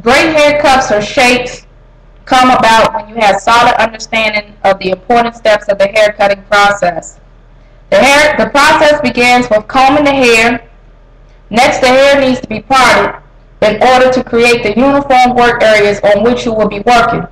Great haircuts or shapes come about when you have solid understanding of the important steps of the hair cutting process. The process begins with combing the hair. Next, the hair needs to be parted in order to create the uniform work areas on which you will be working.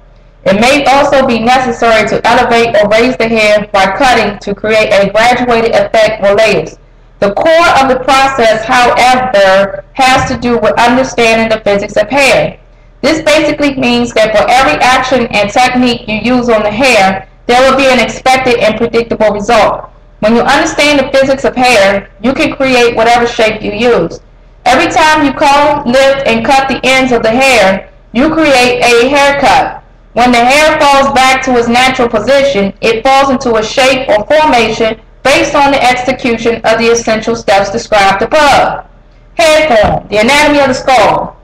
It may also be necessary to elevate or raise the hair by cutting to create a graduated effect or layers. The core of the process, however, has to do with understanding the physics of hair. This basically means that for every action and technique you use on the hair, there will be an expected and predictable result. When you understand the physics of hair, you can create whatever shape you use. Every time you comb, lift, and cut the ends of the hair, you create a haircut. When the hair falls back to its natural position, it falls into a shape or formation based on the execution of the essential steps described above. Head form, the anatomy of the skull.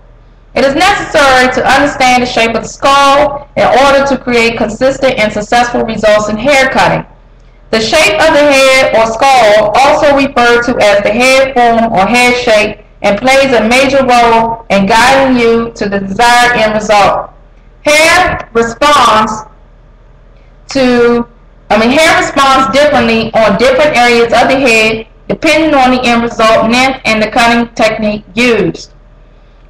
It is necessary to understand the shape of the skull in order to create consistent and successful results in hair cutting. The shape of the head or skull, also referred to as the head form or head shape, and plays a major role in guiding you to the desired end result. Hair responds differently on different areas of the head depending on the end result, length, and the cutting technique used.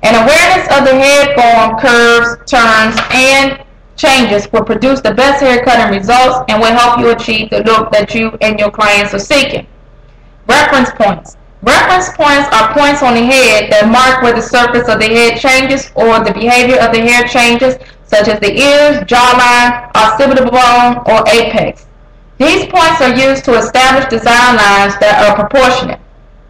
An awareness of the head form, curves, turns, and changes will produce the best hair cutting results and will help you achieve the look that you and your clients are seeking. Reference points. Reference points are points on the head that mark where the surface of the head changes or the behavior of the hair changes, such as the ears, jawline, occipital bone, or apex. These points are used to establish design lines that are proportionate.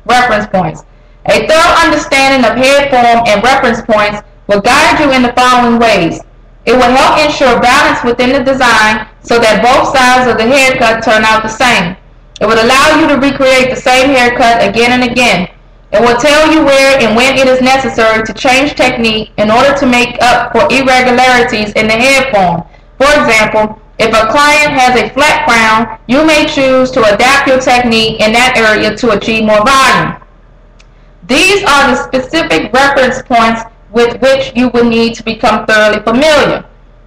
Reference points. A thorough understanding of head form and reference points will guide you in the following ways. It will help ensure balance within the design so that both sides of the haircut turn out the same. It would allow you to recreate the same haircut again and again. It will tell you where and when it is necessary to change technique in order to make up for irregularities in the head form. For example, if a client has a flat crown, you may choose to adapt your technique in that area to achieve more volume. These are the specific reference points with which you will need to become thoroughly familiar.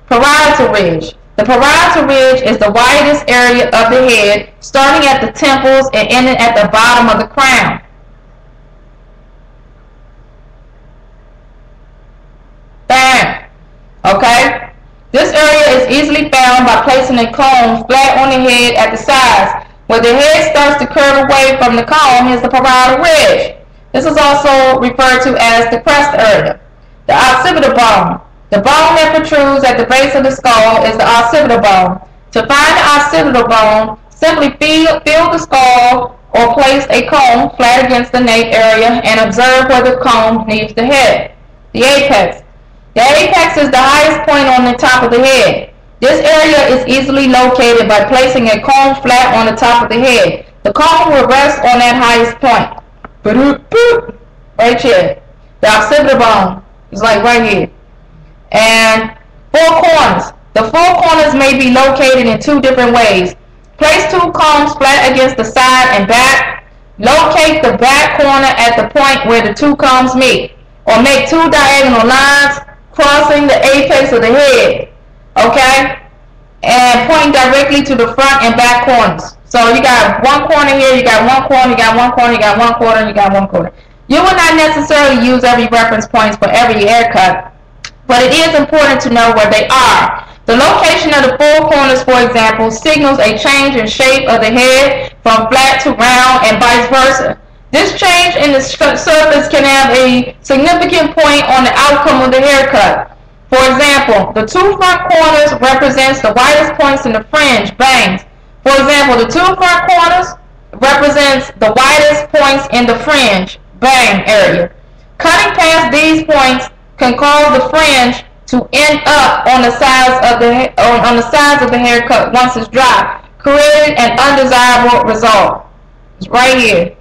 Parietal ridge. The parietal ridge is the widest area of the head, starting at the temples and ending at the bottom of the crown. Bam! Okay? This area is easily found by placing a comb flat on the head at the sides. Where the head starts to curve away from the comb is the parietal ridge. This is also referred to as the crest area. The occipital bone. The bone that protrudes at the base of the skull is the occipital bone. To find the occipital bone, simply feel the skull or place a comb flat against the nape area and observe where the comb leaves the head. The apex. The apex is the highest point on the top of the head. This area is easily located by placing a comb flat on the top of the head. The comb will rest on that highest point. Right here. The occipital bone is like right here. And four corners. The four corners may be located in two different ways. Place two combs flat against the side and back. Locate the back corner at the point where the two combs meet. Or make two diagonal lines crossing the apex of the head. Okay? And pointing directly to the front and back corners. So you got one corner here, you got one corner, you got one corner, you got one corner, and you got one corner. You will not necessarily use every reference point for every haircut, but it is important to know where they are. The location of the four corners, for example, signals a change in shape of the head from flat to round and vice versa. This change in the surface can have a significant point on the outcome of the haircut. For example, the two front corners represents the widest points in the fringe, bangs. For example, the two front corners represents the widest points in the fringe, bang area. Cutting past these points can cause the fringe to end up on the sides of the haircut once it's dry, creating an undesirable result. It's right here.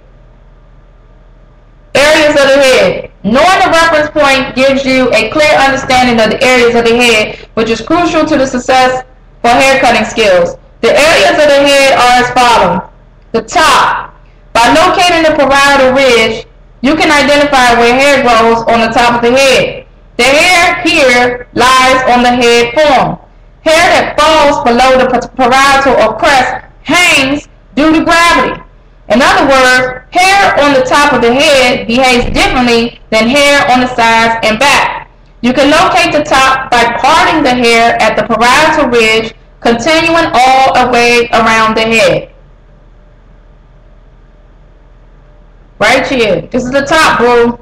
Areas of the head. Knowing the reference point gives you a clear understanding of the areas of the head, which is crucial to the success for haircutting skills. The areas of the head are as follows. The top. By locating the parietal ridge, you can identify where hair grows on the top of the head. The hair here lies on the head form. Hair that falls below the parietal or crest hangs due to gravity. In other words, hair on the top of the head behaves differently than hair on the sides and back. You can locate the top by parting the hair at the parietal ridge, continuing all the way around the head. Right here. This is the top, bro.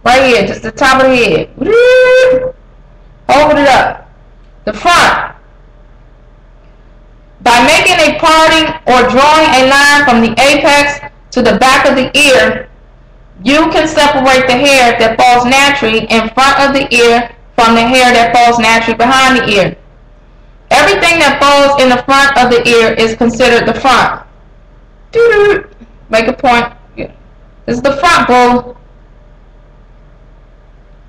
Right here. Just the top of the head. Open it up. The front. By making a parting or drawing a line from the apex to the back of the ear, you can separate the hair that falls naturally in front of the ear from the hair that falls naturally behind the ear. Everything that falls in the front of the ear is considered the front. Make a point. This is the front, bro.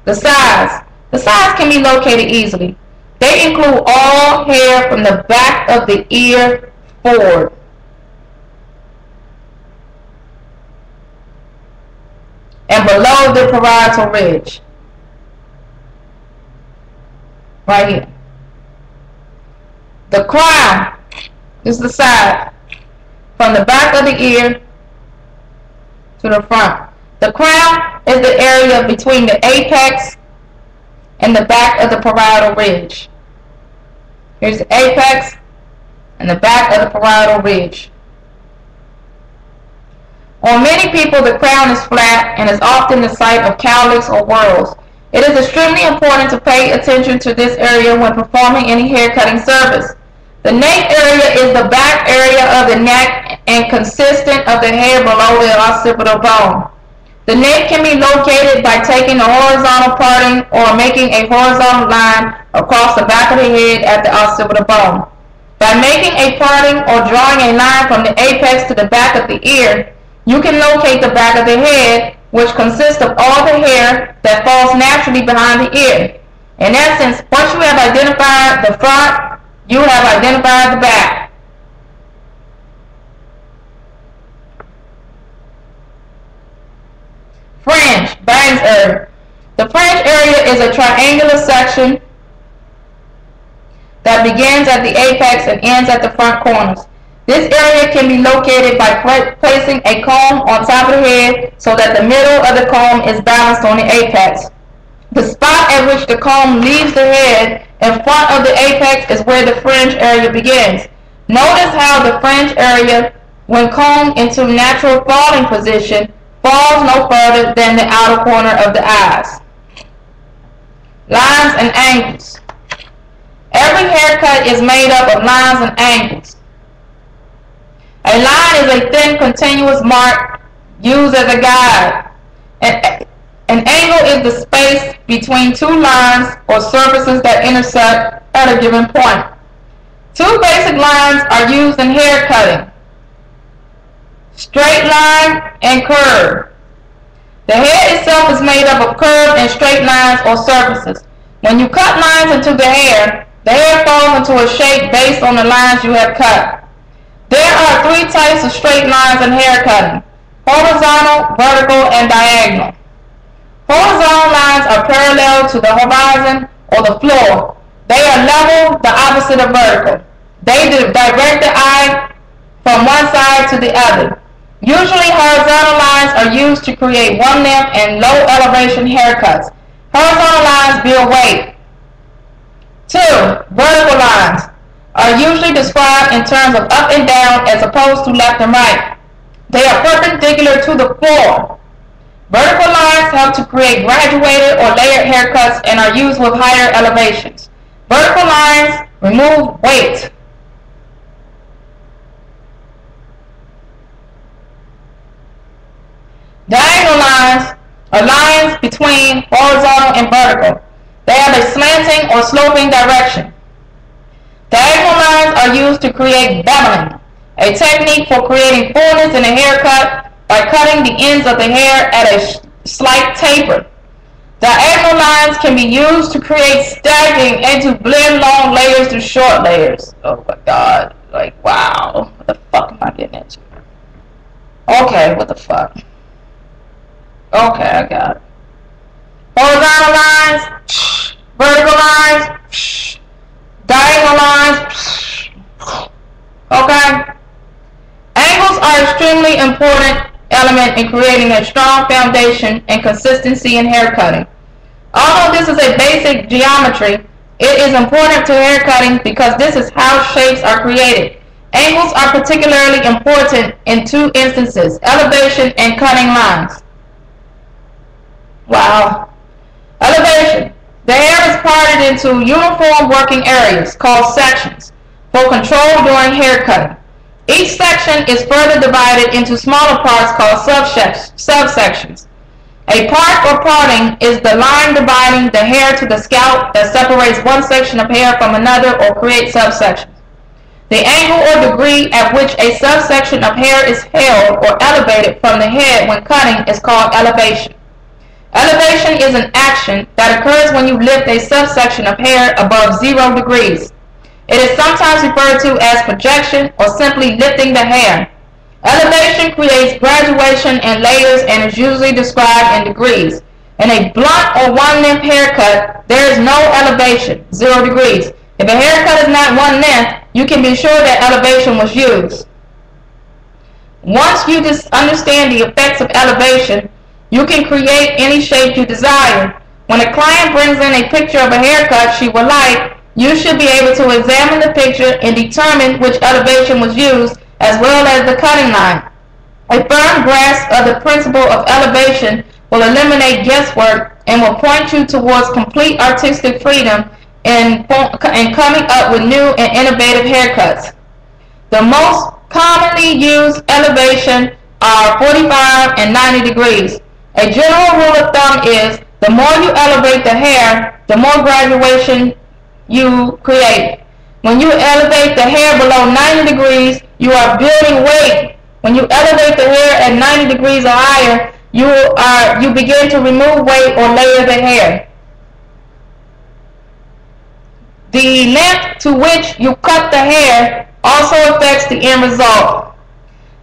The sides. The sides can be located easily. They include all hair from the back of the ear forward. And below the parietal ridge. Right here. The crown. This is the side. From the back of the ear to the front. The crown is the area between the apex and the back of the parietal ridge. Here's the apex and the back of the parietal ridge. On many people, the crown is flat and is often the site of cowlicks or whorls. It is extremely important to pay attention to this area when performing any hair cutting service. The nape area is the back area of the neck and consistent of the hair below the occipital bone. The nape can be located by taking a horizontal parting or making a horizontal line across the back of the head at the occipital bone. By making a parting or drawing a line from the apex to the back of the ear, you can locate the back of the head, which consists of all the hair that falls naturally behind the ear. In essence, once you have identified the front, you have identified the back. Fringe, bangs area. The fringe area is a triangular section that begins at the apex and ends at the front corners. This area can be located by placing a comb on top of the head so that the middle of the comb is balanced on the apex. The spot at which the comb leaves the head in front of the apex is where the fringe area begins. Notice how the fringe area, when combed into natural falling position, falls no further than the outer corner of the eyes. Lines and angles. Every haircut is made up of lines and angles. A line is a thin continuous mark used as a guide. An angle is the space between two lines or surfaces that intersect at a given point. Two basic lines are used in hair cutting: straight line and curve. The head itself is made up of curved and straight lines or surfaces. When you cut lines into the hair falls into a shape based on the lines you have cut. There are three types of straight lines in hair cutting: horizontal, vertical, and diagonal. Horizontal lines are parallel to the horizon or the floor. They are level, the opposite of vertical. They direct the eye from one side to the other. Usually horizontal lines are used to create one length and low elevation haircuts. Horizontal lines build weight. 2. Vertical lines are usually described in terms of up and down as opposed to left and right. They are perpendicular to the floor. Vertical lines help to create graduated or layered haircuts and are used with higher elevations. Vertical lines remove weight. Diagonal lines are lines between horizontal and vertical. They have a slanting or sloping direction. Diagonal lines are used to create beveling, a technique for creating fullness in a haircut by cutting the ends of the hair at a slight taper. Diagonal lines can be used to create stacking and to blend long layers to short layers. Oh my god, like wow, what the fuck am I getting into? Okay, what the fuck? Okay, I got it. Horizontal lines lines, vertical lines, diagonal lines. Okay? Angles are extremely important element in creating a strong foundation and consistency in hair cutting. Although this is a basic geometry, it is important to hair cutting because this is how shapes are created. Angles are particularly important in two instances, elevation and cutting lines. Wow. Elevation. The hair is parted into uniform working areas called sections for control during hair cutting. Each section is further divided into smaller parts called subsections. A part or parting is the line dividing the hair to the scalp that separates one section of hair from another or creates subsections. The angle or degree at which a subsection of hair is held or elevated from the head when cutting is called elevation. Elevation is an action that occurs when you lift a subsection of hair above 0 degrees. It is sometimes referred to as projection or simply lifting the hair. Elevation creates graduation in layers and is usually described in degrees. In a blunt or one-length haircut, there is no elevation, 0 degrees. If a haircut is not one length, you can be sure that elevation was used. Once you understand the effects of elevation, you can create any shape you desire. When a client brings in a picture of a haircut she would like, you should be able to examine the picture and determine which elevation was used, as well as the cutting line. A firm grasp of the principle of elevation will eliminate guesswork and will point you towards complete artistic freedom in coming up with new and innovative haircuts. The most commonly used elevation are 45 and 90 degrees. A general rule of thumb is the more you elevate the hair, the more graduation you create. When you elevate the hair below 90 degrees, you are building weight. When you elevate the hair at 90 degrees or higher, you begin to remove weight or layer the hair. The length to which you cut the hair also affects the end result.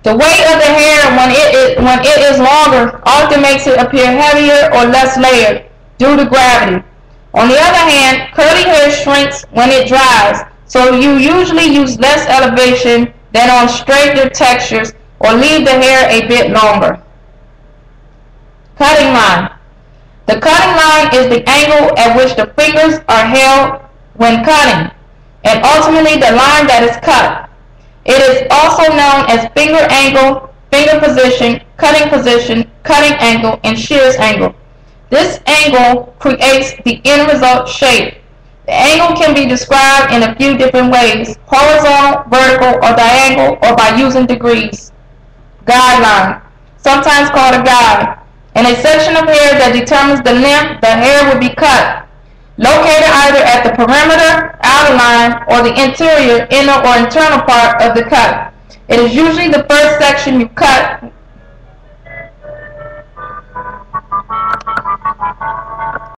The weight of the hair when it is longer often makes it appear heavier or less layered due to gravity. On the other hand, curly hair shrinks when it dries, so you usually use less elevation than on straighter textures or leave the hair a bit longer. Cutting line. The cutting line is the angle at which the fingers are held when cutting, and ultimately the line that is cut. It is also known as finger angle, finger position, cutting angle, and shears angle. This angle creates the end result shape. The angle can be described in a few different ways: horizontal, vertical, or diagonal, or by using degrees. Guideline, sometimes called a guide. In a section of hair that determines the length, the hair will be cut. Located either at the perimeter, outer line, or the interior, inner, or internal part of the cut. It is usually the first section you cut